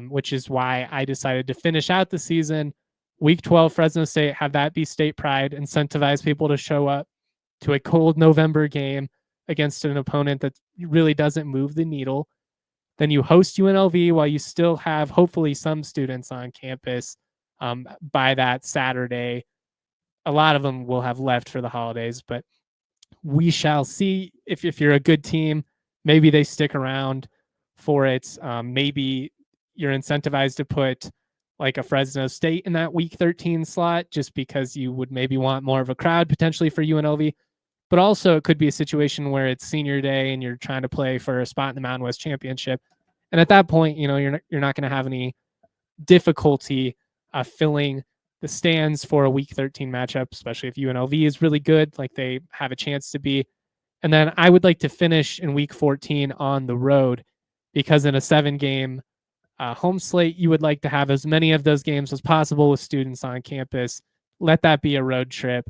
which is why I decided to finish out the season. Week 12, Fresno State, have that be state pride, incentivize people to show up to a cold November game against an opponent that really doesn't move the needle. Then you host UNLV while you still have hopefully some students on campus by that Saturday. A lot of them will have left for the holidays, but we shall see. If you're a good team, maybe they stick around for it. Maybe you're incentivized to put a Fresno State in that week 13 slot just because you would maybe want more of a crowd potentially for UNLV. But also it could be a situation where it's senior day and you're trying to play for a spot in the Mountain West Championship. And at that point, you're not going to have any difficulty filling the stands for a week 13 matchup, especially if UNLV is really good, like they have a chance to be. And then I would like to finish in week 14 on the road, because in a 7-game home slate, you would like to have as many of those games as possible with students on campus. Let that be a road trip.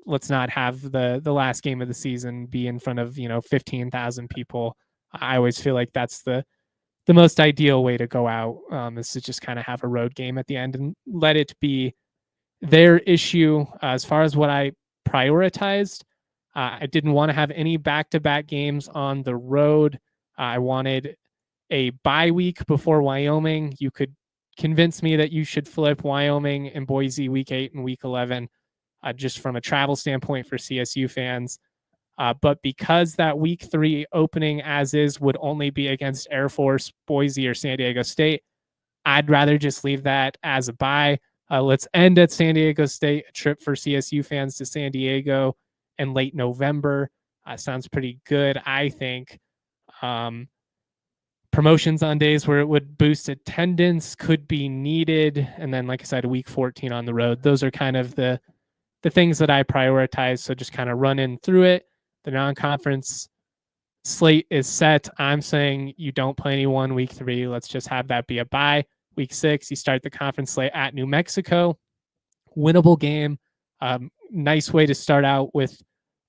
Let's not have the last game of the season be in front of 15,000 people. I always feel like that's the most ideal way to go out, is to just kind of have a road game at the end and let it be their issue. As far as what I prioritized, I didn't want to have any back-to-back games on the road. I wanted a bye week before Wyoming. You could convince me that you should flip Wyoming and Boise week 8 and week 11, just from a travel standpoint for CSU fans. But because that week 3 opening as is would only be against Air Force, Boise, or San Diego State, I'd rather just leave that as a bye. Let's end at San Diego State, a trip for CSU fans to San Diego in late November. Sounds pretty good, I think. Promotions on days where it would boost attendance could be needed. And then, like I said, week 14 on the road. Those are kind of the things that I prioritize. So just kind of running through it. The non-conference slate is set. I'm saying you don't play anyone week 3. Let's just have that be a bye. Week 6, you start the conference slate at New Mexico. Winnable game. Nice way to start out with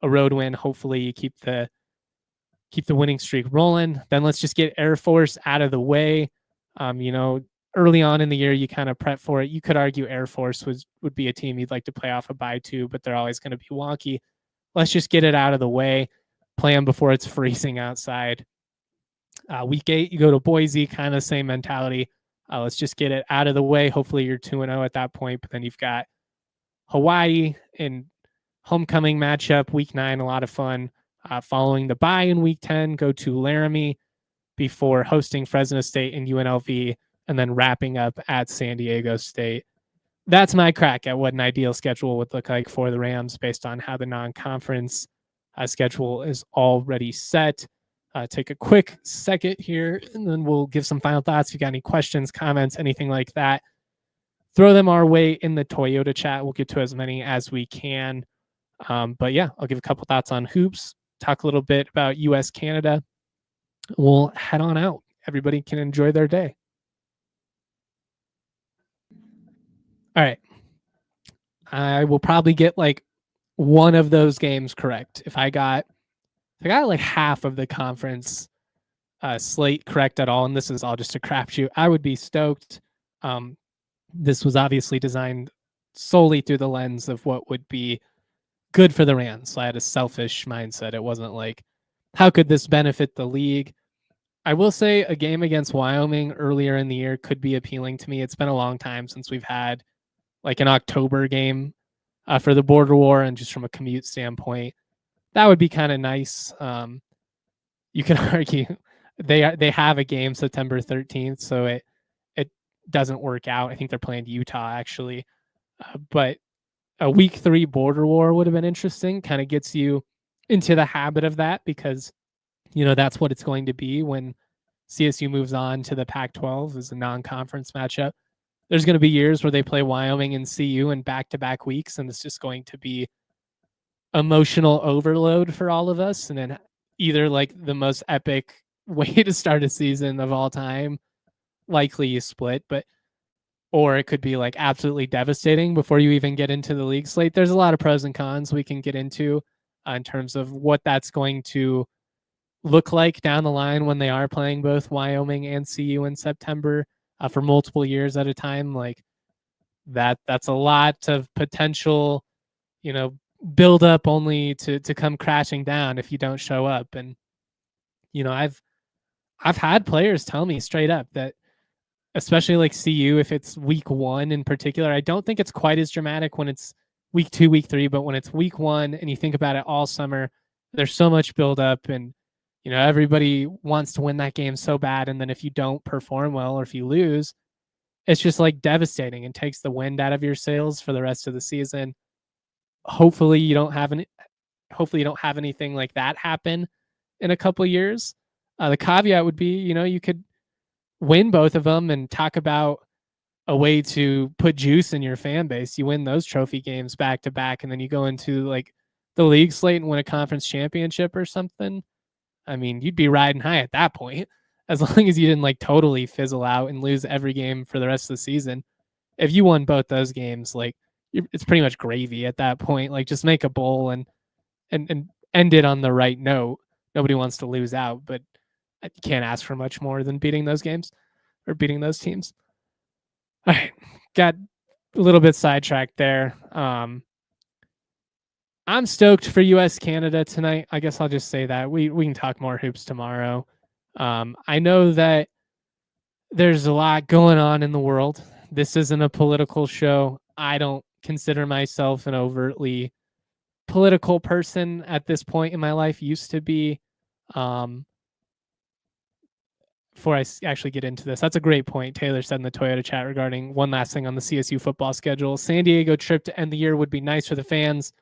a road win. Hopefully you keep the winning streak rolling. Then let's just get Air Force out of the way. Early on in the year, you kind of prep for it. You could argue Air Force would be a team you'd like to play off a bye to, but they're always going to be wonky. Let's just get it out of the way. Play them before it's freezing outside. Week 8, you go to Boise, kind of same mentality. Let's just get it out of the way. Hopefully you're 2-0 at that point, but then you've got Hawaii in homecoming matchup, week 9, a lot of fun. Following the bye in week 10, go to Laramie before hosting Fresno State and UNLV, and then wrapping up at San Diego State. That's my crack at what an ideal schedule would look like for the Rams based on how the non-conference schedule is already set. Take a quick second here, and then we'll give some final thoughts. If you got any questions, comments, anything like that, throw them our way in the Toyota chat. We'll get to as many as we can. But yeah, I'll give a couple thoughts on hoops, talk a little bit about US Canada. We'll head on out. Everybody can enjoy their day. All right. I will probably get like one of those games correct. If I got like half of the conference slate correct at all, and this is all just a crapshoot, I would be stoked. This was obviously designed solely through the lens of what would be good for the Rams. So I had a selfish mindset. It wasn't like, how could this benefit the league? I will say a game against Wyoming earlier in the year could be appealing to me. It's been a long time since we've had like an October game for the border war, and just from a commute standpoint, that would be kind of nice. You can argue they have a game September 13th, so it doesn't work out. I think they're playing Utah actually, but a week 3 border war would have been interesting. Kind of gets you into the habit of that, because that's what it's going to be when CSU moves on to the Pac-12 as a non-conference matchup. There's going to be years where they play Wyoming and CU in back-to-back weeks, and it's just going to be emotional overload for all of us. And then either like the most epic way to start a season of all time, likely you split, or it could be like absolutely devastating before you even get into the league slate. There's a lot of pros and cons we can get into in terms of what that's going to look like down the line when they are playing both Wyoming and CU in September for multiple years at a time. Like that's a lot of potential, build up only to come crashing down if you don't show up. And I've had players tell me straight up that, especially like CU, if it's week 1 in particular, I don't think it's quite as dramatic when it's week 2, week 3, but when it's week 1 and you think about it all summer, there's so much build up, and everybody wants to win that game so bad. And then if you don't perform well, or if you lose, it's just like devastating and takes the wind out of your sails for the rest of the season. Hopefully you don't have anything like that happen in a couple of years. The caveat would be, you could win both of them and talk about a way to put juice in your fan base. You win those trophy games back to back, and then you go into like the league slate and win a conference championship or something. I mean, you'd be riding high at that point, as long as you didn't like totally fizzle out and lose every game for the rest of the season. If you won both those games, like it's pretty much gravy at that point. Like just make a bowl and end it on the right note. Nobody wants to lose out, but you can't ask for much more than beating those games or beating those teams. All right, got a little bit sidetracked there. I'm stoked for US Canada tonight. I guess I'll just say that we can talk more hoops tomorrow. I know that there's a lot going on in the world. This isn't a political show. I don't consider myself an overtly political person at this point in my life. Used to be. Before I actually get into this, that's a great point Taylor said in the Toyota chat regarding one last thing on the CSU football schedule. San Diego trip to end the year would be nice for the fans.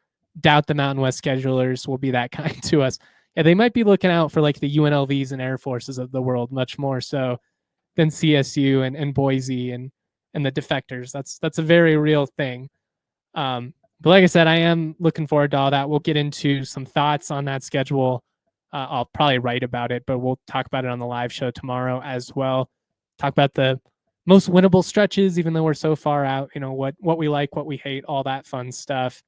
Doubt the Mountain West schedulers will be that kind to us. Yeah, they might be looking out for like the UNLVs and Air Forces of the world much more so than CSU and Boise and the defectors. That's a very real thing. But like I said, I am looking forward to all that. We'll get into some thoughts on that schedule. I'll probably write about it, but we'll talk about it on the live show tomorrow as well. Talk about the most winnable stretches, even though we're so far out, what we like, what we hate, all that fun stuff.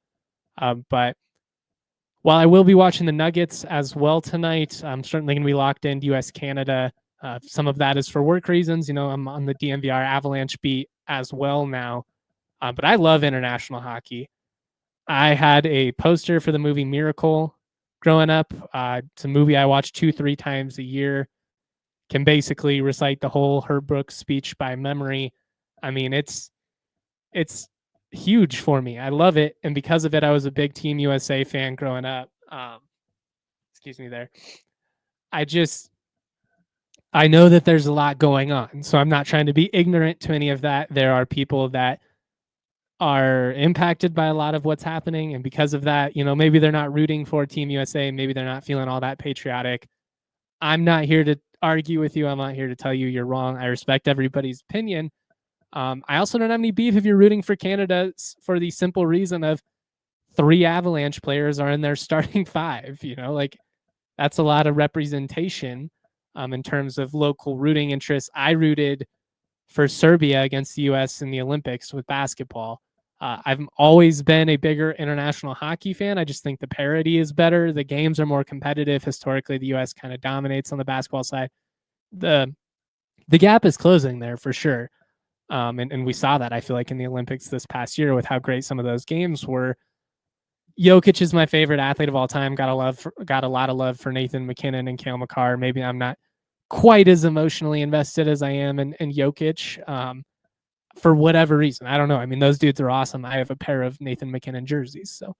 But while I will be watching the Nuggets as well tonight, I'm certainly going to be locked into US Canada. Some of that is for work reasons. I'm on the DNVR Avalanche beat as well now. But I love international hockey. I had a poster for the movie Miracle growing up. It's a movie I watch 2-3 times a year. Can basically recite the whole Herb Brooks speech by memory. I mean, it's huge for me. I love it, and because of it, I was a big Team USA fan growing up. Excuse me there. I know that there's a lot going on, so I'm not trying to be ignorant to any of that. There are people that are impacted by a lot of what's happening, and because of that, maybe they're not rooting for Team USA, maybe they're not feeling all that patriotic. I'm not here to argue with you. I'm not here to tell you you're wrong. I respect everybody's opinion. I also don't have any beef if you're rooting for Canada for the simple reason of 3 Avalanche players are in their starting 5. Like that's a lot of representation in terms of local rooting interests. I rooted for Serbia against the U.S. in the Olympics with basketball. I've always been a bigger international hockey fan. I just think the parity is better. The games are more competitive. Historically, the U.S. kind of dominates on the basketball side. The gap is closing there for sure. And we saw that, I feel like, in the Olympics this past year with how great some of those games were. Jokic is my favorite athlete of all time. Got a lot of love for Nathan McKinnon and Cale Makar. Maybe I'm not quite as emotionally invested as I am in Jokic. For whatever reason. I don't know. I mean, those dudes are awesome. I have a pair of Nathan McKinnon jerseys. So,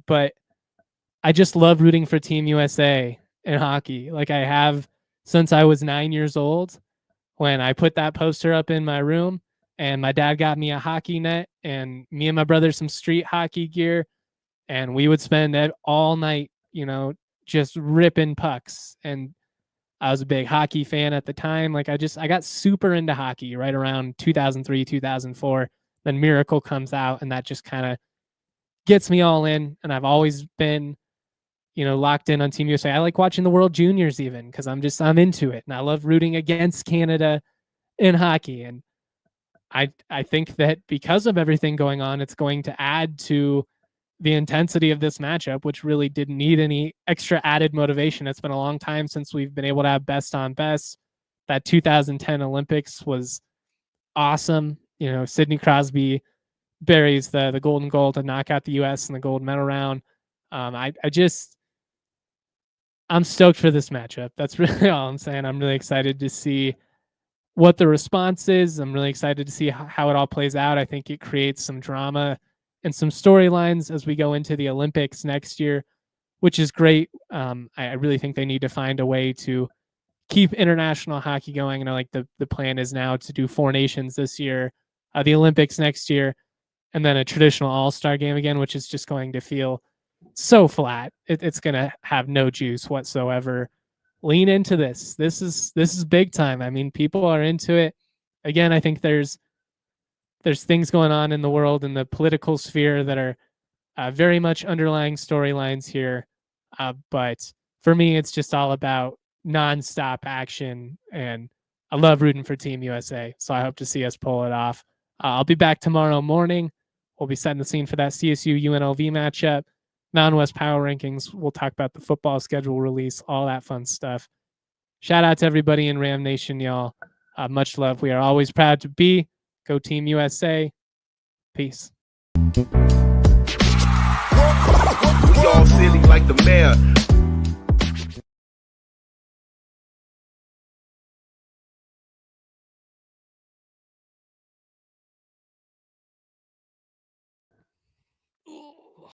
but I just love rooting for Team USA in hockey. Like I have since I was 9 years old when I put that poster up in my room and my dad got me a hockey net and me and my brother some street hockey gear. And we would spend all night, just ripping pucks. And I was a big hockey fan at the time. Like I got super into hockey right around 2003, 2004. Then Miracle comes out and that just kind of gets me all in. And I've always been, locked in on Team USA. I like watching the World Juniors even because I'm into it. And I love rooting against Canada in hockey. And I think that because of everything going on, it's going to add to the intensity of this matchup, which really didn't need any extra added motivation. It's been a long time since we've been able to have best on best. That 2010 Olympics was awesome. Sidney Crosby buries the golden goal to knock out the U.S. in the gold medal round. I'm stoked for this matchup. That's really all I'm saying. I'm really excited to see what the response is. I'm really excited to see how it all plays out. I think it creates some drama and some storylines as we go into the Olympics next year, which is great. I really think they need to find a way to keep international hockey going. And I like the plan is now to do 4 nations this year, the Olympics next year, and then a traditional all-star game again, which is just going to feel so flat. It's going to have no juice whatsoever. Lean into this. This is big time. I mean, people are into it. Again, I think there's there's things going on in the world in the political sphere that are very much underlying storylines here. But for me, it's just all about nonstop action, and I love rooting for Team USA. So I hope to see us pull it off. I'll be back tomorrow morning. We'll be setting the scene for that CSU UNLV matchup. Mountain West Power Rankings. We'll talk about the football schedule release, all that fun stuff. Shout out to everybody in Ram Nation, y'all. Much love. We are always proud to be. Go Team USA. Peace. We all silly like the mayor.